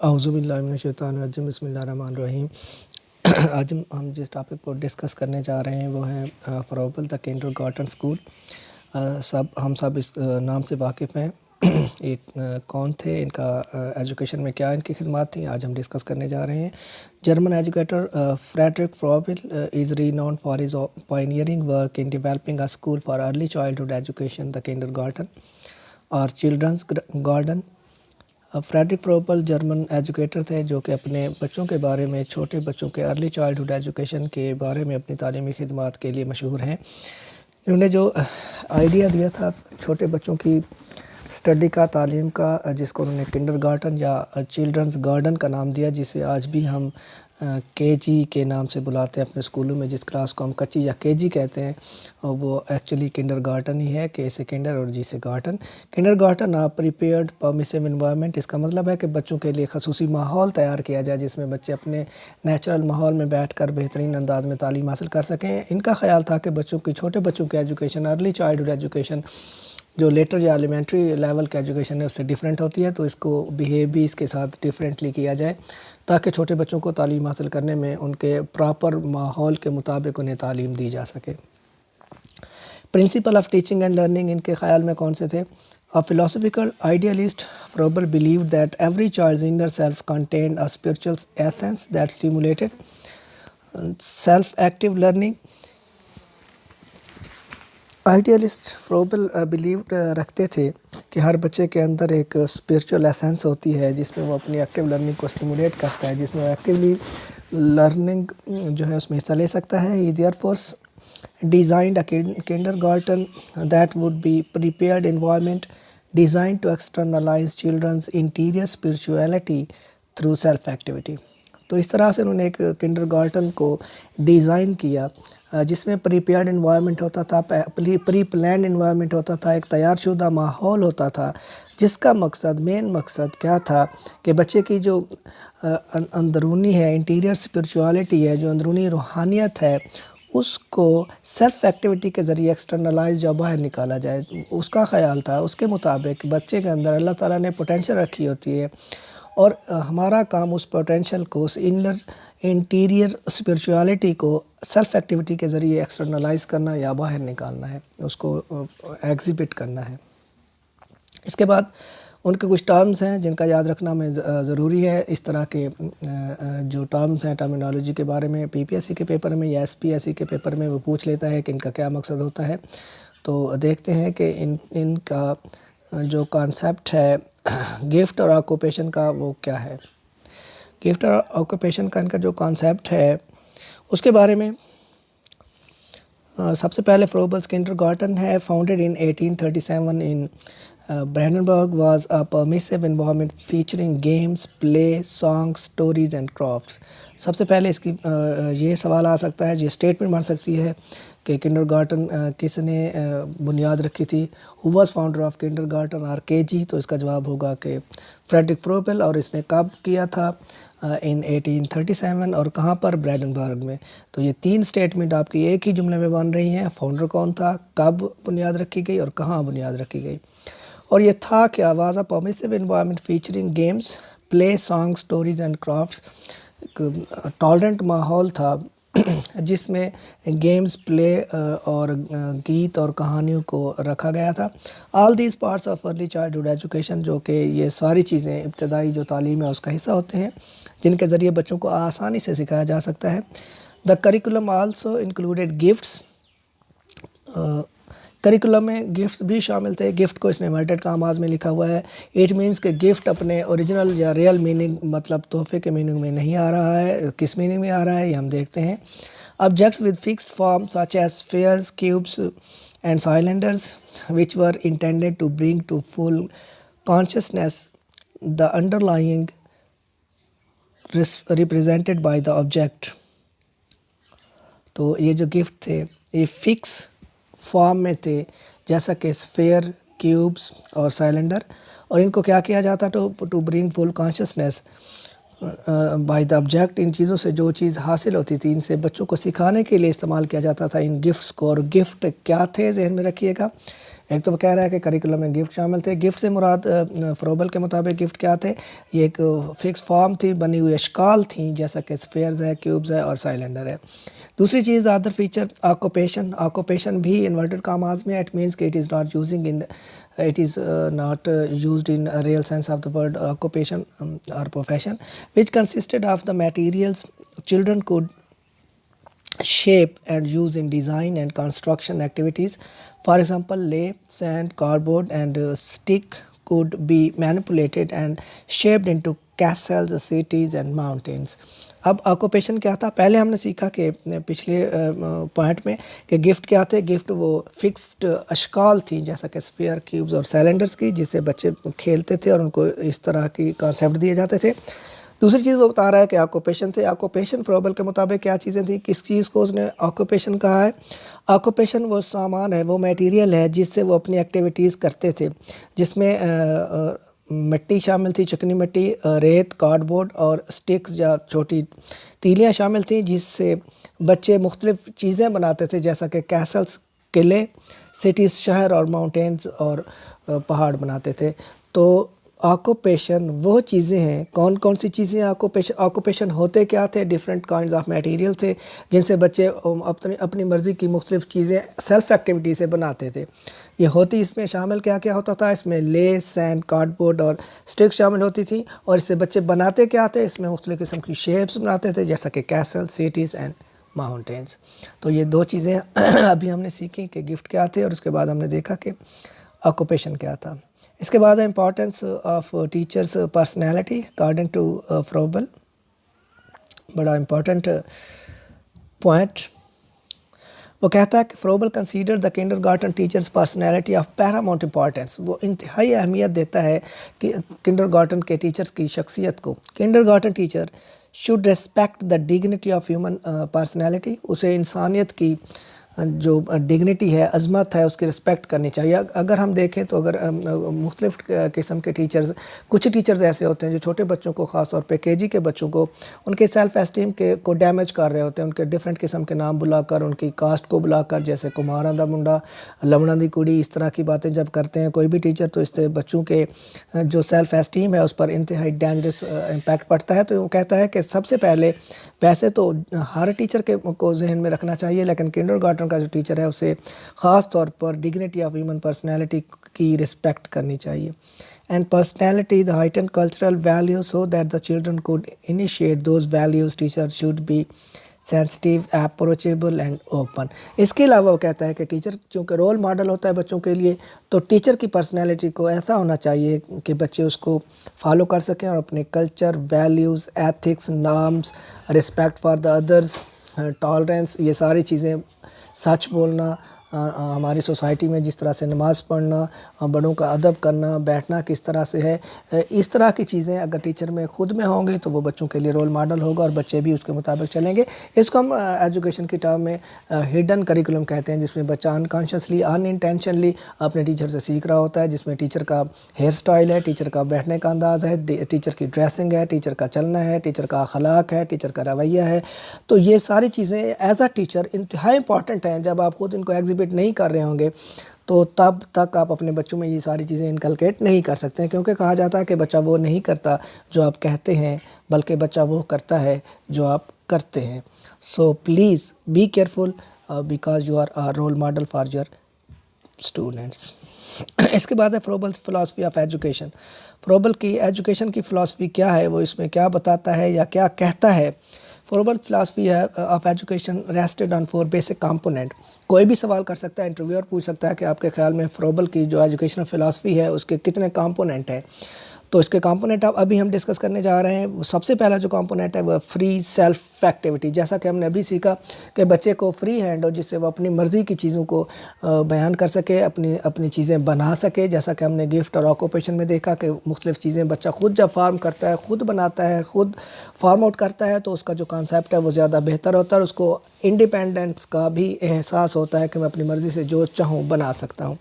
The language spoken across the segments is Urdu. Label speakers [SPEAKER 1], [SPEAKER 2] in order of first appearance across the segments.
[SPEAKER 1] اعوذ باللہ من الشیطان الرجیم، بسم اللہ الرحمن الرحیم۔ آج ہم جس ٹاپک کو ڈسکس کرنے جا رہے ہیں وہ ہے فروبل دا کنڈرگارٹن اسکول۔ ہم سب اس نام سے واقف ہیں۔ ایک کون تھے، ان کا ایجوکیشن میں کیا ان کی خدمات تھیں، آج ہم ڈسکس کرنے جا رہے ہیں۔ German educator Friedrich Froebel is renowned for his pioneering work in developing a school for early childhood education, the kindergarten اور children's garden۔ Friedrich Froebel German educator تھے جو کہ اپنے بچوں کے بارے میں، چھوٹے بچوں کے ارلی چائلڈہڈ ایجوکیشن کے بارے میں اپنی تعلیمی خدمات کے لیے مشہور ہیں۔ انہوں نے جو آئیڈیا دیا تھا چھوٹے بچوں کی اسٹڈی کا، تعلیم کا، جس کو انہوں نے کنڈرگارٹن یا چلڈرنز گارڈن کا نام دیا، جسے آج بھی ہم کے جی کے نام سے بلاتے ہیں اپنے اسکولوں میں۔ جس کلاس کو ہم کچی یا کے جی کہتے ہیں وہ ایکچولی کنڈرگارٹن ہی ہے، کے سے کنڈر اور جی سے گارٹن۔ کنڈرگارٹن پریپیئرڈ پرمیسیو انوائرمنٹ، اس کا مطلب ہے کہ بچوں کے لیے خصوصی ماحول تیار کیا جائے جس میں بچے اپنے نیچرل ماحول میں بیٹھ کر بہترین انداز میں تعلیم حاصل کر سکیں۔ ان کا خیال تھا کہ چھوٹے بچوں کی ایجوکیشن، ارلی چائلڈہڈ ایجوکیشن جو لیٹر یا ایلیمنٹری لیول کی ایجوکیشن ہے اس سے ڈیفرنٹ ہوتی ہے، تو اس کو بیہیو بھی اس کے ساتھ ڈیفرنٹلی کیا جائے تاکہ چھوٹے بچوں کو تعلیم حاصل کرنے میں ان کے پراپر ماحول کے مطابق انہیں تعلیم دی جا سکے۔ Principle of teaching and learning in کے خیال میں کون سے تھے؟ A philosophical idealist, Froebel believed that every child's inner self contained a spiritual essence that stimulated self-active learning. Idealist Froebel believed رکھتے تھے کہ ہر بچے کے اندر ایک اسپرچول ایسنس ہوتی ہے جس میں وہ اپنی ایکٹیو لرننگ کو اسٹیمولیٹ کرتا ہے، جس میں وہ ایکٹیولی لرننگ جو ہے اس میں حصہ لے سکتا ہے۔ He therefore designed a kindergarten that would be prepared environment designed to externalize children's interior spirituality through self-activity۔ تو اس طرح سے انہوں نے ایک کنڈرگارٹن کو ڈیزائن کیا جس میں پریپیئرڈ انوائرمنٹ ہوتا تھا، پری پلانڈ انوائرمنٹ ہوتا تھا، ایک تیار شدہ ماحول ہوتا تھا، جس کا مین مقصد کیا تھا کہ بچے کی جو اندرونی ہے، انٹیریئر اسپرچوالٹی ہے، جو اندرونی روحانیت ہے، اس کو سیلف ایکٹیویٹی کے ذریعے ایکسٹرنلائز یا باہر نکالا جائے۔ اس کا خیال تھا، اس کے مطابق بچے کے اندر اللہ تعالیٰ نے پوٹینشل رکھی ہوتی ہے اور ہمارا کام اس پوٹینشل کو، اس انٹیریئر اسپرچوالٹی کو سیلف ایکٹیویٹی کے ذریعے ایکسٹرنلائز کرنا یا باہر نکالنا ہے، اس کو ایگزیبٹ کرنا ہے۔ اس کے بعد ان کے کچھ ٹرمز ہیں جن کا یاد رکھنا میں ضروری ہے۔ اس طرح کے جو ٹرمز ہیں ٹرمینالوجی کے بارے میں پی پی ایس سی کے پیپر میں یا ایس پی ایس سی کے پیپر میں وہ پوچھ لیتا ہے کہ ان کا کیا مقصد ہوتا ہے۔ تو دیکھتے ہیں کہ ان کا جو کانسیپٹ ہے گفٹ اور آکوپیشن کا وہ کیا ہے۔ گفٹ اور آکوپیشن کا ان کا جو کانسیپٹ ہے اس کے بارے میں سب سے پہلے فروبلز کنڈرگارٹن ہے founded in 1837 in Brandenburg was a permissive environment featuring games, play, song, stories and crafts. سب سے پہلے اس کی یہ سوال آ سکتا ہے، یہ اسٹیٹمنٹ بن سکتی ہے کہ کنڈرگارٹن کس نے بنیاد رکھی تھی، who was founder of kindergarten اور کے جی؟ تو اس کا جواب ہوگا کہ فریڈرک فروبل، اور اس نے کب کیا تھا؟ ان 1837 اور کہاں پر؟ برینڈنبرگ میں۔ تو یہ تین اسٹیٹمنٹ آپ کی ایک ہی جملے میں بن رہی ہیں، فاؤنڈر کون تھا، کب بنیاد رکھی گئی اور کہاں بنیاد رکھی گئی۔ اور یہ تھا کہ was a permissive environment featuring games, play, song, stories and crafts. Tolerant ماحول تھا جس میں گیمز، پلے اور گیت اور کہانیوں کو رکھا گیا تھا۔ All these parts of early childhood education, جو کہ یہ ساری چیزیں ابتدائی جو تعلیم ہے اس کا حصہ ہوتے ہیں جن کے ذریعے بچوں کو آسانی سے سکھایا جا سکتا ہے۔ The curriculum also included gifts, curriculum میں گفٹس بھی شامل تھے۔ گفٹ کو اس نے انورٹڈ کاماز میں لکھا ہوا ہے۔ اٹ مینس کہ گفٹ اپنے اوریجنل یا ریئل میننگ، مطلب تحفے کے میننگ میں نہیں آ رہا ہے۔ کس میننگ میں آ رہا ہے یہ ہم دیکھتے ہیں۔ Objects with fixed form such as spheres, cubes and cylinders which were intended to bring to full consciousness the underlying represented by the object۔ تو یہ جو گفٹ تھے یہ فکس فارم میں تھے جیسا کہ اسفیئر، کیوبس اور سائلنڈر، اور ان کو کیا کیا جاتا to bring full consciousness by the object. ان چیزوں سے جو چیز حاصل ہوتی تھی ان سے بچوں کو سکھانے کے لیے استعمال کیا جاتا تھا ان گفٹس کو۔ اور گفٹ کیا تھے ذہن میں رکھیے گا، ایک تو وہ کہہ رہا ہے کہ کریکولم میں گفٹ شامل تھے. گفٹ سے مراد فروبل کے مطابق گفٹ کیا تھے؟ یہ ایک فکس فارم تھی، بنی ہوئی اشکال تھیں، جیسا کہ اسفیئرز ہے، کیوبز ہے اور سائلنڈر ہے. دوسری چیز ادر فیچر آکوپیشن. آکوپیشن بھی انورٹڈ کاماز میں، اٹ مینس کہ it is not used in a real sense of the word occupation or profession, which consisted of the materials children could shape and use in design and construction activities. For example, lay, sand, cardboard and stick could be manipulated and shaped into castles, cities and mountains. اب آکوپیشن کیا تھا؟ پہلے ہم نے سیکھا کہ پچھلے پوائنٹ میں کہ گفٹ کیا تھے. گفٹ وہ فکسڈ اشکال تھیں، جیسا کہ اسفیئر، کیوبز اور سیلنڈرز کی، جس سے بچے کھیلتے تھے اور ان کو اس طرح کی کانسیپٹ دیے جاتے تھے. دوسری چیز وہ بتا رہا ہے کہ آکوپیشن تھے. آکوپیشن فروبل کے مطابق کیا چیزیں تھیں؟ کس چیز کو اس نے آکوپیشن کہا ہے؟ آکوپیشن وہ سامان ہے، وہ میٹیریل ہے جس سے وہ اپنی ایکٹیویٹیز کرتے تھے، جس میں مٹی شامل تھی، چکنی مٹی، ریت، کارڈ بورڈ اور سٹکس یا چھوٹی تیلیاں شامل تھیں، جس سے بچے مختلف چیزیں بناتے تھے، جیسا کہ کیسلز قلعے، سٹیز شہر اور ماؤنٹینز اور پہاڑ بناتے تھے. تو آکوپیشن وہ چیزیں ہیں. کون کون سی چیزیں آکوپیشن ہوتے کیا تھے؟ ڈیفرنٹ کائنڈز آف میٹیریل تھے جن سے بچے اپنی مرضی کی مختلف چیزیں سیلف ایکٹیویٹی سے بناتے تھے. یہ ہوتی اس میں شامل کیا کیا ہوتا تھا؟ اس میں لے، سینڈ، کارڈ بورڈ اور سٹک شامل ہوتی تھیں. اور اس سے بچے بناتے کیا تھے؟ اس میں مختلف قسم کی شیپس بناتے تھے، جیسا کہ کیسل، سٹیز اینڈ ماؤنٹینز. تو یہ دو چیزیں ابھی ہم نے سیکھی کہ گفٹ کیا تھے، اور اس کے بعد ہم نے دیکھا کہ آکوپیشن کیا تھا. اس کے بعد importance of teacher's personality according to Froebel. بڑا امپورٹنٹ پوائنٹ وہ کہتا ہے کہ Froebel consider the kindergarten teacher's personality of paramount importance. وہ انتہائی اہمیت دیتا ہے کہ کنڈرگارٹن کے ٹیچرس کی شخصیت کو. Kindergarten teacher should respect the dignity of human personality. اسے انسانیت کی جو ڈگنیٹی ہے، عظمت ہے، اس کی رسپیکٹ کرنی چاہیے. اگر ہم دیکھیں تو اگر مختلف قسم کے کچھ ٹیچرز ایسے ہوتے ہیں جو چھوٹے بچوں کو، خاص طور پہ KG کے بچوں کو، ان کے سیلف اسٹیم کو ڈیمیج کر رہے ہوتے ہیں. ان کے ڈیفرنٹ قسم کے نام بلا کر، ان کی کاسٹ کو بلا کر، جیسے کماراں دا منڈا، لمڑاں دی کڑی، اس طرح کی باتیں جب کرتے ہیں کوئی بھی ٹیچر، تو اس سے بچوں کے جو سیلف اسٹیم ہے اس پر انتہائی ڈینجرس امپیکٹ پڑتا ہے. تو وہ کہتا ہے کہ سب سے پہلے ویسے تو ہر ٹیچر کو ذہن میں رکھنا چاہیے، لیکن کنڈرگارٹن کا جو ٹیچر ہے اسے خاص طور پر ڈگنیٹی آف ہیومن پرسنالٹی کی رسپیکٹ کرنی چاہیے. And personality the heighten cultural values so that the children could initiate those values. Teacher should be sensitive, approachable and open. اس کے علاوہ وہ کہتا ہے کہ ٹیچر چونکہ رول ماڈل ہوتا ہے بچوں کے لیے، تو ٹیچر کی پرسنالٹی کو ایسا ہونا چاہیے کہ بچے اس کو فالو کر سکیں اور اپنے culture, values, ethics, norms, respect for the others, tolerance, یہ ساری چیزیں، سچ بولنا، ہماری سوسائٹی میں جس طرح سے نماز پڑھنا، بڑوں کا ادب کرنا، بیٹھنا کس طرح سے ہے، اس طرح کی چیزیں اگر ٹیچر میں خود میں ہوں گی تو وہ بچوں کے لیے رول ماڈل ہوگا اور بچے بھی اس کے مطابق چلیں گے. اس کو ہم ایجوکیشن کی ٹرم میں ہڈن کریکولم کہتے ہیں، جس میں بچہ انکانشیسلی، ان انٹینشنلی اپنے ٹیچر سے سیکھ رہا ہوتا ہے، جس میں ٹیچر کا ہیئر سٹائل ہے، ٹیچر کا بیٹھنے کا انداز ہے، ٹیچر کی ڈریسنگ ہے، ٹیچر کا چلنا ہے، ٹیچر کا اخلاق ہے، ٹیچر کا رویہ ہے. تو یہ ساری چیزیں ایز اے ٹیچر انتہائی امپورٹنٹ ہیں. جب آپ خود ان کو ایگزیبٹ نہیں کر رہے ہوں گے تو تب تک آپ اپنے بچوں میں یہ ساری چیزیں انکلکیٹ نہیں کر سکتے ہیں، کیونکہ کہا جاتا ہے کہ بچہ وہ نہیں کرتا جو آپ کہتے ہیں، بلکہ بچہ وہ کرتا ہے جو آپ کرتے ہیں. So please be careful because you are role model for your students. اس کے بعد ہے Froebel's philosophy of education. Froebel کی ایجوکیشن کی فلاسفی کیا ہے، وہ اس میں کیا بتاتا ہے یا کیا کہتا ہے. Froebel philosophy of education rested on 4 basic component. کوئی بھی سوال کر سکتا ہے، انٹرویور پوچھ سکتا ہے کہ آپ کے خیال میں فروبل کی جو ایجوکیشنل فلاسفی ہے اس کے کتنے کمپوننٹ ہیں. تو اس کے کمپوننٹ ابھی ہم ڈسکس کرنے جا رہے ہیں. سب سے پہلا جو کمپوننٹ ہے وہ فری سیلف ایکٹیویٹی. جیسا کہ ہم نے ابھی سیکھا کہ بچے کو فری ہینڈ ہو، جس سے وہ اپنی مرضی کی چیزوں کو بیان کر سکے، اپنی چیزیں بنا سکے. جیسا کہ ہم نے گفٹ اور آکوپیشن میں دیکھا کہ مختلف چیزیں بچہ خود جب فارم کرتا ہے، خود بناتا ہے، خود فارم آؤٹ کرتا ہے، تو اس کا جو کانسیپٹ ہے وہ زیادہ بہتر ہوتا ہے. اس کو انڈیپینڈنس کا بھی احساس ہوتا ہے کہ میں اپنی مرضی سے جو چاہوں بنا سکتا ہوں.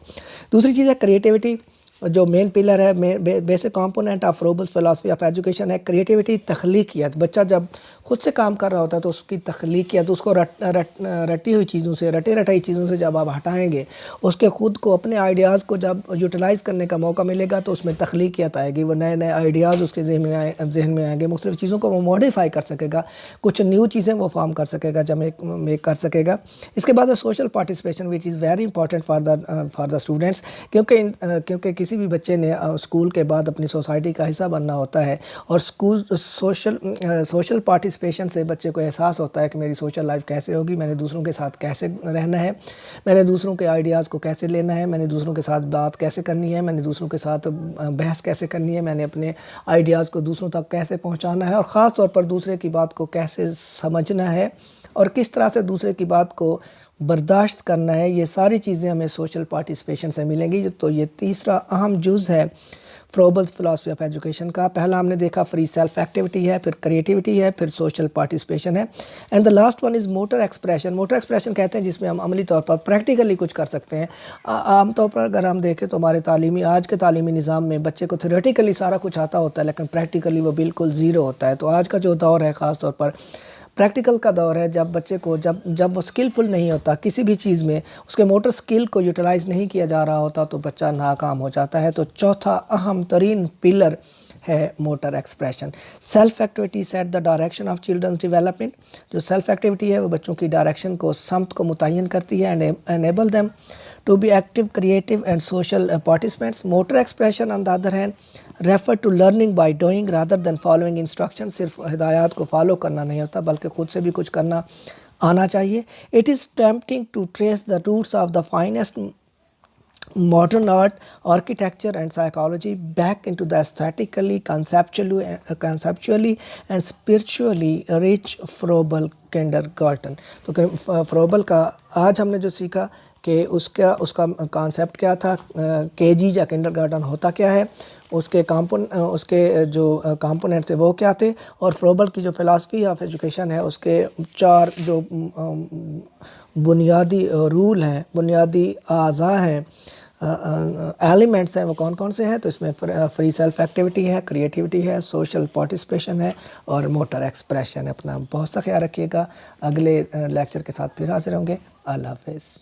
[SPEAKER 1] دوسری چیز ہے کریٹیوٹی. جو مین پلر ہے، basic component of Froebel's philosophy of education ہے کریٹیوٹی، تخلیقیت. بچہ جب خود سے کام کر رہا ہوتا ہے تو اس کی تخلیقیت، اس کو رٹی ہوئی چیزوں سے، رٹائی چیزوں سے جب آپ ہٹائیں گے، اس کے خود کو اپنے آئیڈیاز کو جب یوٹیلائز کرنے کا موقع ملے گا تو اس میں تخلیقیت آئے گی. وہ نئے آئیڈیاز اس کے ذہن میں آئیں گے، مختلف چیزوں کو وہ موڈیفائی کر سکے گا، کچھ نیو چیزیں وہ فارم کر سکے گا، جب میک کر سکے گا. اس کے بعد social participation which is very important for the students, کیونکہ کسی بھی بچے نے اسکول کے بعد اپنی سوسائٹی کا حصہ بننا ہوتا ہے، اور سوشل پارٹیسپیشن سے بچے کو احساس ہوتا ہے کہ میری سوشل لائف کیسے ہوگی، میں نے دوسروں کے ساتھ کیسے رہنا ہے، میں نے دوسروں کے آئیڈیاز کو کیسے لینا ہے، میں نے دوسروں کے ساتھ بات کیسے کرنی ہے، میں نے دوسروں کے ساتھ بحث کیسے کرنی ہے، میں نے اپنے آئیڈیاز کو دوسروں تک کیسے پہنچانا ہے، اور خاص طور پر دوسرے کی بات کو کیسے سمجھنا ہے اور کس طرح سے دوسرے کی بات کو برداشت کرنا ہے. یہ ساری چیزیں ہمیں سوشل پارٹیسپیشن سے ملیں گی. تو یہ تیسرا اہم جز ہے فروبلز فلاسفی آف ایجوکیشن کا. پہلا ہم نے دیکھا فری سیلف ایکٹیویٹی ہے، پھر کریٹیوٹی ہے، پھر سوشل پارٹیسپیشن ہے. And the last one is motor expression. Motor expression کہتے ہیں جس میں ہم عملی طور پر پریکٹیکلی کچھ کر سکتے ہیں. عام طور پر اگر ہم دیکھیں تو ہمارے آج کے تعلیمی نظام میں بچے کو تھیوریٹیکلی سارا کچھ آتا ہوتا ہے، لیکن پریکٹیکلی وہ بالکل زیرو ہوتا ہے. تو آج کا جو دور ہے خاص طور پر پریکٹیکل کا دور ہے، جب بچے کو جب وہ سکلفل نہیں ہوتا کسی بھی چیز میں، اس کے موٹر سکل کو یوٹیلائز نہیں کیا جا رہا ہوتا تو بچہ ناکام ہو جاتا ہے. تو چوتھا اہم ترین پلر ہے motor expression. Self activity set the direction of children's development. جو سیلف ایکٹیویٹی ہے وہ بچوں کی ڈائریکشن کو، سمت کو متعین کرتی ہے. Enable them to be active, creative and social participants. Motor expression on the other hand refer to learning by doing rather than following instruction. صرف ہدایات کو فالو کرنا نہیں ہوتا بلکہ خود سے بھی کچھ کرنا آنا چاہیے. It is tempting to trace the roots of the finest modern art, architecture and psychology back into the aesthetically, conceptually and spiritually rich Froebel kindergarten. تو فروبل کا آج ہم نے جو سیکھا کہ اس کا کانسیپٹ کیا تھا، کے جی یا کنڈر گارٹن ہوتا کیا ہے، اس کے جو کمپوننٹ تھے وہ کیا تھے، اور فروبل کی جو فلاسفی آف ایجوکیشن ہے اس کے 4 جو بنیادی رول ہیں، بنیادی اعضاء ہیں، ایلیمنٹس ہیں، وہ کون کون سے ہیں. تو اس میں فری سیلف ایکٹیویٹی ہے، کریٹیوٹی ہے، سوشل پارٹیسپیشن ہے اور موٹر ایکسپریشن ہے. اپنا بہت سا خیال رکھیے گا. اگلے لیکچر کے ساتھ پھر حاضر ہوں گے. اللہ حافظ.